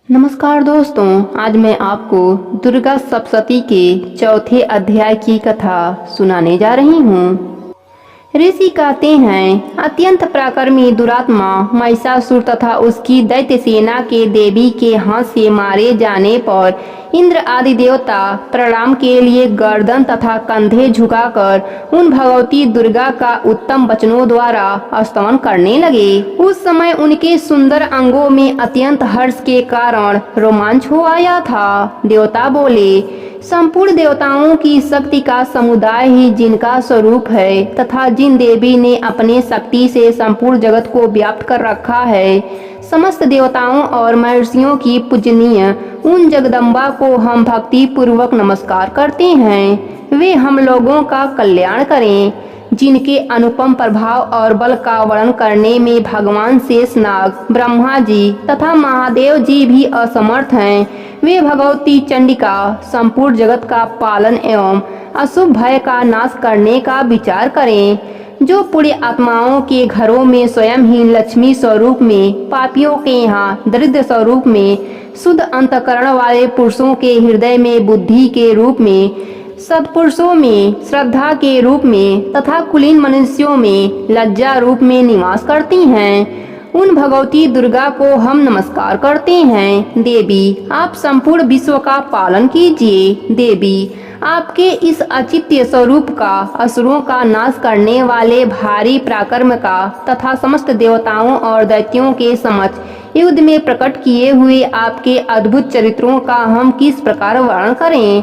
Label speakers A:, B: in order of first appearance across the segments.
A: नमस्कार दोस्तों, आज मैं आपको दुर्गा सप्तशती के चौथे अध्याय की कथा सुनाने जा रही हूँ। ऋषि कहते हैं, अत्यंत पराक्रमी दुरात्मा महिषासुर तथा उसकी दैत्य सेना के देवी के हाथ से मारे जाने पर इंद्र आदि देवता प्रणाम के लिए गर्दन तथा कंधे झुकाकर उन भगवती दुर्गा का उत्तम वचनों द्वारा स्तवन करने लगे। उस समय उनके सुंदर अंगों में अत्यंत हर्ष के कारण रोमांच हो आया था। देवता बोले, संपूर्ण देवताओं की शक्ति का समुदाय ही जिनका स्वरूप है तथा जिन देवी ने अपने शक्ति से संपूर्ण जगत को व्याप्त कर रखा है, समस्त देवताओं और महर्षियों की पूजनीय उन जगदम्बा को हम भक्ति पूर्वक नमस्कार करते हैं। वे हम लोगों का कल्याण करें। जिनके अनुपम प्रभाव और बल का वर्णन करने में भगवान शेषनाग, ब्रह्मा जी तथा महादेव जी भी असमर्थ हैं, वे भगवती चंडिका संपूर्ण जगत का पालन एवं अशुभ भय का नाश करने का विचार करें। जो पुण्य आत्माओं के घरों में स्वयं ही लक्ष्मी स्वरूप में, पापियों के यहाँ दरिद्र स्वरूप में, शुद्ध अंतकरण वाले पुरुषों के हृदय में बुद्धि के रूप में, सत्पुरुषों में श्रद्धा के रूप में तथा कुलीन मनुष्यों में लज्जा रूप में निवास करती हैं, उन भगवती दुर्गा को हम नमस्कार करते हैं। देवी, आप संपूर्ण विश्व का पालन कीजिए। देवी, आपके इस अचित्य स्वरूप का, असुरों का नाश करने वाले भारी पराक्रम का तथा समस्त देवताओं और दैत्यों के समक्ष युद्ध में प्रकट किए हुए आपके अद्भुत चरित्रों का हम किस प्रकार वर्णन करें।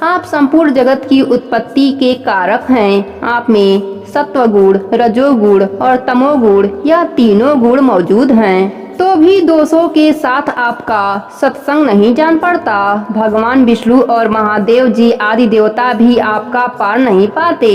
A: आप संपूर्ण जगत की उत्पत्ति के कारक हैं। आप में सत्वगुण, रजोगुण और तमोगुण, यह तीनों गुण मौजूद हैं, तो भी दोषों के साथ आपका सत्संग नहीं जान पड़ता। भगवान विष्णु और महादेव जी आदि देवता भी आपका पार नहीं पाते।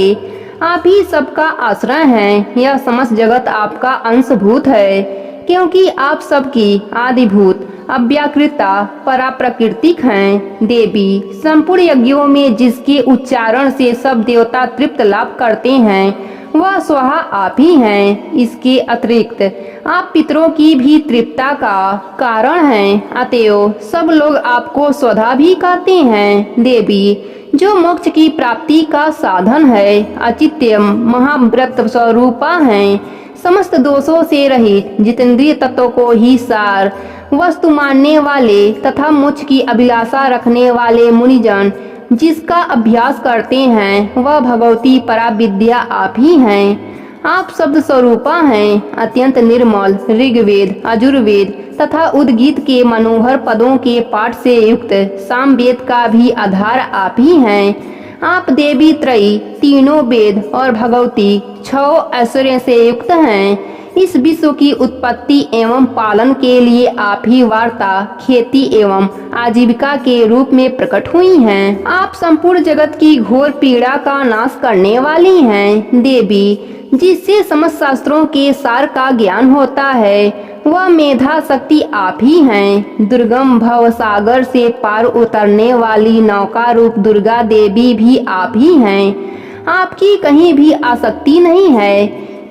A: आप ही सबका आश्रय हैं। यह समस्त जगत आपका अंशभूत है, क्योंकि आप सबकी आदिभूत अव्याकृता पराप्रकृतिक हैं। देवी, संपूर्ण यज्ञों में जिसके उच्चारण से सब देवता तृप्त लाभ करते हैं, वह स्वहा आप ही हैं। इसके अतिरिक्त आप पितरों की भी तृप्तता का कारण हैं। अतएव सब लोग आपको स्वधा भी कहते हैं। देवी, जो मोक्ष की प्राप्ति का साधन है, अचित्यम महाव्रत स्वरूपा हैं। समस्त दोषों से रहित जितेंद्रिय तत्व को ही सार वस्तु मानने वाले तथा मोक्ष की अभिलाषा रखने वाले मुनिजन जिसका अभ्यास करते हैं, वह भगवती पराविद्या आप ही हैं। आप शब्द स्वरूपा हैं। अत्यंत निर्मल ऋग्वेद, यजुर्वेद तथा उद्गीत के मनोहर पदों के पाठ से युक्त सामवेद का भी आधार आप ही हैं। आप देवी त्रयी, तीनों वेद और भगवती 6 ऐश्वर्य से युक्त हैं। इस विश्व की उत्पत्ति एवं पालन के लिए आप ही वार्ता, खेती एवं आजीविका के रूप में प्रकट हुई हैं। आप संपूर्ण जगत की घोर पीड़ा का नाश करने वाली हैं। देवी, जिससे समस्त शास्त्रों के सार का ज्ञान होता है, वह मेधा शक्ति आप ही हैं। दुर्गम भव सागर से पार उतरने वाली नौका रूप दुर्गा देवी भी आप ही हैं। आपकी कहीं भी आसक्ति नहीं है।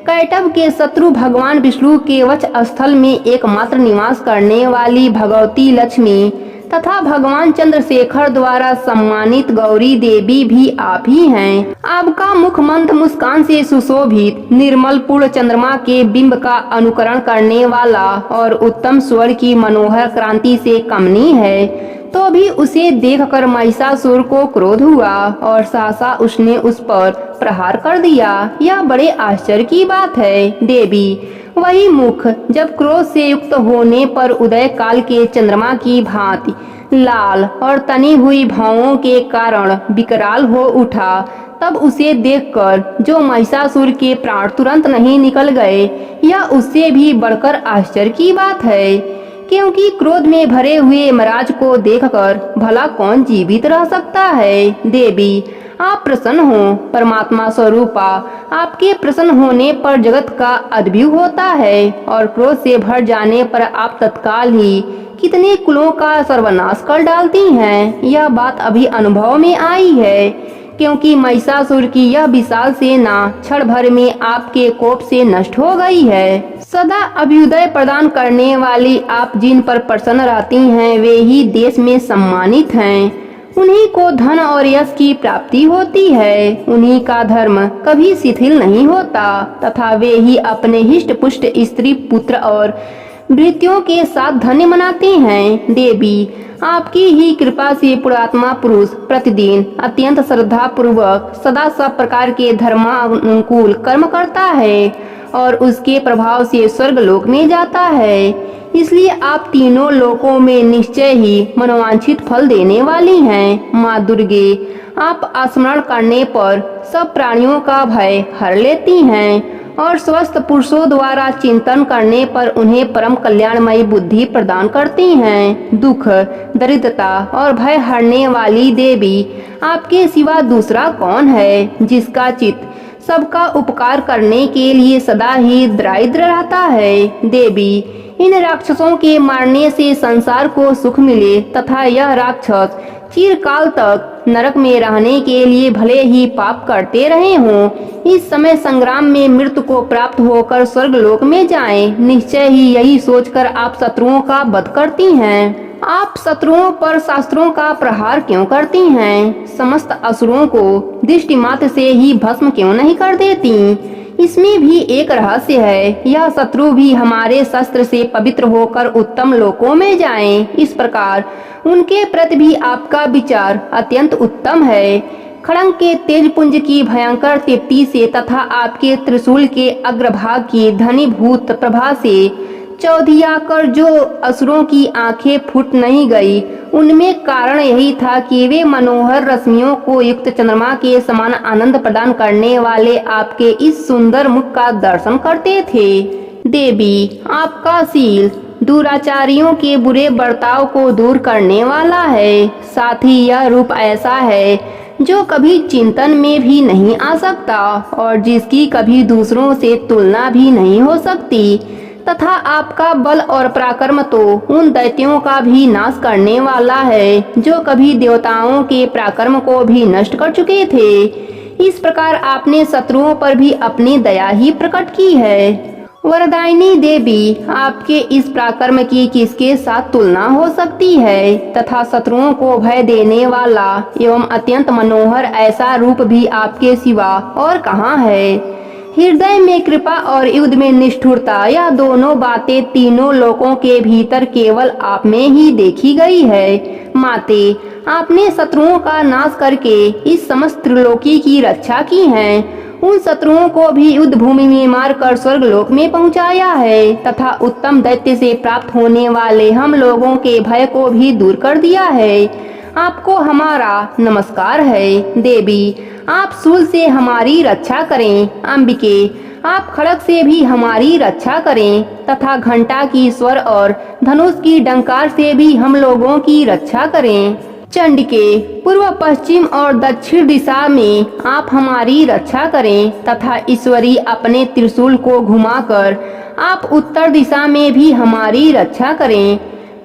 A: कैटभ के शत्रु भगवान विष्णु के वक्ष स्थल में एकमात्र निवास करने वाली भगवती लक्ष्मी तथा भगवान चंद्रशेखर द्वारा सम्मानित गौरी देवी भी आप ही हैं। आपका मुख मंद मुस्कान से सुशोभित, निर्मल पूर्ण चंद्रमा के बिंब का अनुकरण करने वाला और उत्तम स्वर की मनोहर क्रांति से कमनीय है, तो भी उसे देखकर महिषासुर को क्रोध हुआ और सहसा उसने उस पर प्रहार कर दिया। यह बड़े आश्चर्य की बात है। देवी, वही मुख जब क्रोध से युक्त होने पर उदय काल के चंद्रमा की भांति लाल और तनी हुई भावों के कारण विकराल हो उठा, तब उसे देखकर जो महिषासुर के प्राण तुरंत नहीं निकल गए, यह उससे भी बढ़कर आश्चर्य की बात है। क्योंकि क्रोध में भरे हुए यमराज को देखकर भला कौन जीवित रह सकता है। देवी, आप प्रसन्न हो। परमात्मा स्वरूपा, आपके प्रसन्न होने पर जगत का अद्भुत होता है और क्रोध से भर जाने पर आप तत्काल ही कितने कुलों का सर्वनाश कर डालती हैं। यह बात अभी अनुभव में आई है। क्योंकि महिषासुर की यह विशाल सेना क्षण भर में आपके कोप से नष्ट हो गई है। सदा अभ्युदय प्रदान करने वाली आप जिन पर प्रसन्न रहती हैं वे ही देश में सम्मानित हैं। उन्हीं को धन और यश की प्राप्ति होती है। उन्हीं का धर्म कभी शिथिल नहीं होता तथा वे ही अपने हिष्ट पुष्ट स्त्री पुत्र और भृत्यों के साथ धन्य मनाते हैं। देवी, आपकी ही कृपा से पुरात्मा पुरुष प्रतिदिन अत्यंत श्रद्धा पूर्वक सदा सब प्रकार के धर्मानुकूल कर्म करता है और उसके प्रभाव से स्वर्ग लोक में जाता है। इसलिए आप तीनों लोकों में निश्चय ही मनोवांछित फल देने वाली हैं। माँ दुर्गे, आप स्मरण करने पर सब प्राणियों का भय हर लेती हैं और स्वस्थ पुरुषों द्वारा चिंतन करने पर उन्हें परम कल्याणमयी बुद्धि प्रदान करती हैं। दुख, दरिद्रता और भय हरने वाली देवी, आपके सिवा दूसरा कौन है जिसका चित्त सबका उपकार करने के लिए सदा ही दरिद्र रहता है। देवी, इन राक्षसों के मारने से संसार को सुख मिले तथा यह राक्षस चिरकाल तक नरक में रहने के लिए भले ही पाप करते रहे हों, इस समय संग्राम में मृत्यु को प्राप्त होकर स्वर्ग लोक में जाएं। निश्चय ही यही सोचकर आप शत्रुओं का वध करती हैं। आप शत्रुओं पर शास्त्रों का प्रहार क्यों करती हैं? समस्त असुरों को दृष्टि मात्र से ही भस्म क्यों नहीं कर देती? इसमें भी एक रहस्य है। यह शत्रु भी हमारे शस्त्र से पवित्र होकर उत्तम लोकों में जाएं। इस प्रकार उनके प्रति भी आपका विचार अत्यंत उत्तम है। खड़ंग के तेज पुंज की भयंकर दीप्ति से तथा आपके त्रिशूल के अग्रभाग की धनीभूत प्रभा से चौधिया कर जो असुरों की आंखें फूट नहीं गई, उनमें कारण यही था कि वे मनोहर रश्मियों को युक्त चंद्रमा के समान आनंद प्रदान करने वाले आपके इस सुंदर मुख का दर्शन करते थे। देवी, आपका शील दुराचारियों के बुरे बर्ताव को दूर करने वाला है। साथ ही यह रूप ऐसा है जो कभी चिंतन में भी नहीं आ सकता और जिसकी कभी दूसरों से तुलना भी नहीं हो सकती तथा आपका बल और पराक्रम तो उन दैत्यों का भी नाश करने वाला है जो कभी देवताओं के पराक्रम को भी नष्ट कर चुके थे। इस प्रकार आपने शत्रुओं पर भी अपनी दया ही प्रकट की है। वरदायिनी देवी, आपके इस पराक्रम की किसके साथ तुलना हो सकती है तथा शत्रुओं को भय देने वाला एवं अत्यंत मनोहर ऐसा रूप भी आपके सिवा और कहाँ है? हृदय में कृपा और युद्ध में निष्ठुरता, यह दोनों बातें तीनों लोकों के भीतर केवल आप में ही देखी गई है। माते, आपने शत्रुओं का नाश करके इस समस्त त्रिलोकी की रक्षा की है। उन शत्रुओं को भी युद्ध भूमि में मारकर स्वर्ग लोक में पहुंचाया है तथा उत्तम दैत्य से प्राप्त होने वाले हम लोगों के भय को भी दूर कर दिया है। आपको हमारा नमस्कार है। देवी, आप शूल से हमारी रक्षा करें। अंबिके, आप खड़ग से भी हमारी रक्षा करें तथा घंटा की स्वर और धनुष की डंकार से भी हम लोगों की रक्षा करें। चंडिके, पूर्व पश्चिम और दक्षिण दिशा में आप हमारी रक्षा करें तथा ईश्वरी अपने त्रिशूल को घुमाकर आप उत्तर दिशा में भी हमारी रक्षा करें।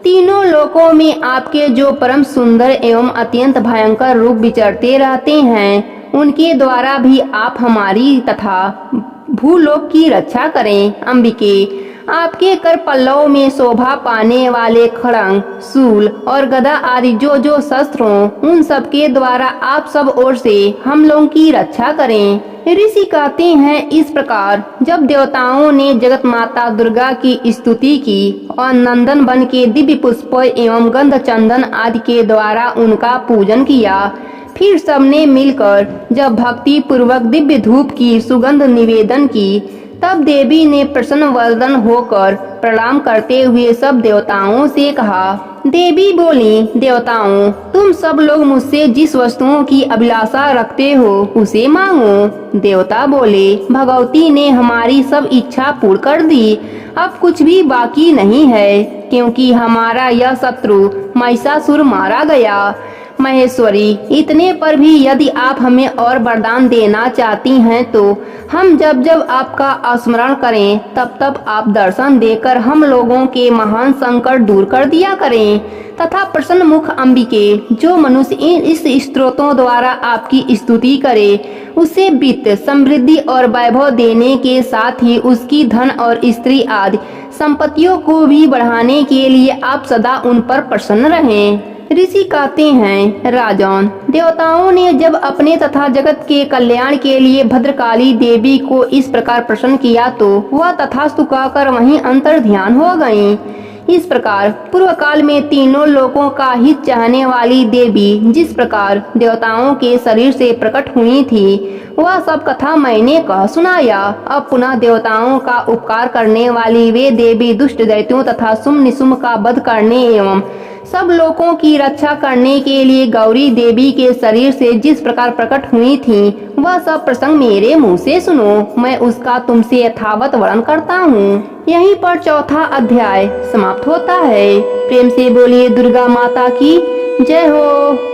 A: तीनों लोकों में आपके जो परम सुंदर एवं अत्यंत भयंकर रूप विचरते रहते हैं उनके द्वारा भी आप हमारी तथा भूलोक की रक्षा करें। अंबिके, आपके कर पल्लव में शोभा पाने वाले खड़ंग, शूल और गदा आदि जो जो शस्त्र हों उन सब के द्वारा आप सब ओर से हम लोगों की रक्षा करें। ऋषि कहते हैं, इस प्रकार जब देवताओं ने जगत माता दुर्गा की स्तुति की और नंदन बन के दिव्य पुष्प एवं गंध चंदन आदि के द्वारा उनका पूजन किया, फिर सबने मिलकर जब भक्ति पूर्वक दिव्य धूप की सुगंध निवेदन की, तब देवी ने प्रसन्न वदन होकर प्रणाम करते हुए सब देवताओं से कहा। देवी बोली, देवताओं, तुम सब लोग मुझसे जिस वस्तुओं की अभिलाषा रखते हो उसे मांगो। देवता बोले, भगवती ने हमारी सब इच्छा पूर्ण कर दी, अब कुछ भी बाकी नहीं है, क्योंकि हमारा यह शत्रु महिषासुर मारा गया। महेश्वरी, इतने पर भी यदि आप हमें और वरदान देना चाहती हैं तो हम जब जब आपका स्मरण करें तब तब आप दर्शन देकर हम लोगों के महान संकट दूर कर दिया करें तथा प्रसन्न मुख अंबिके, जो मनुष्य इस स्त्रोतों द्वारा आपकी स्तुति करे उसे वित्त, समृद्धि और वैभव देने के साथ ही उसकी धन और स्त्री आदि संपत्तियों को भी बढ़ाने के लिए आप सदा उन पर प्रसन्न रहें। ऋषि कहते हैं, राजन, देवताओं ने जब अपने तथा जगत के कल्याण के लिए भद्रकाली देवी को इस प्रकार प्रसन्न किया तो वह तथास्तु कहकर वहीं अंतर ध्यान हो गईं। इस प्रकार पूर्व काल में तीनों लोकों का हित चाहने वाली देवी जिस प्रकार देवताओं के शरीर से प्रकट हुई थी वह सब कथा मैंने कह सुनाया। अब पुनः देवताओं का उपकार करने वाली वे देवी दुष्ट दैत्यों तथा सुम निसुम का वध करने एवं सब लोगों की रक्षा करने के लिए गौरी देवी के शरीर से जिस प्रकार प्रकट हुई थी वह सब प्रसंग मेरे मुंह से सुनो, मैं उसका तुमसे यथावत वर्णन करता हूँ। यहीं पर चौथा अध्याय समाप्त होता है। प्रेम से बोलिए दुर्गा माता की जय हो।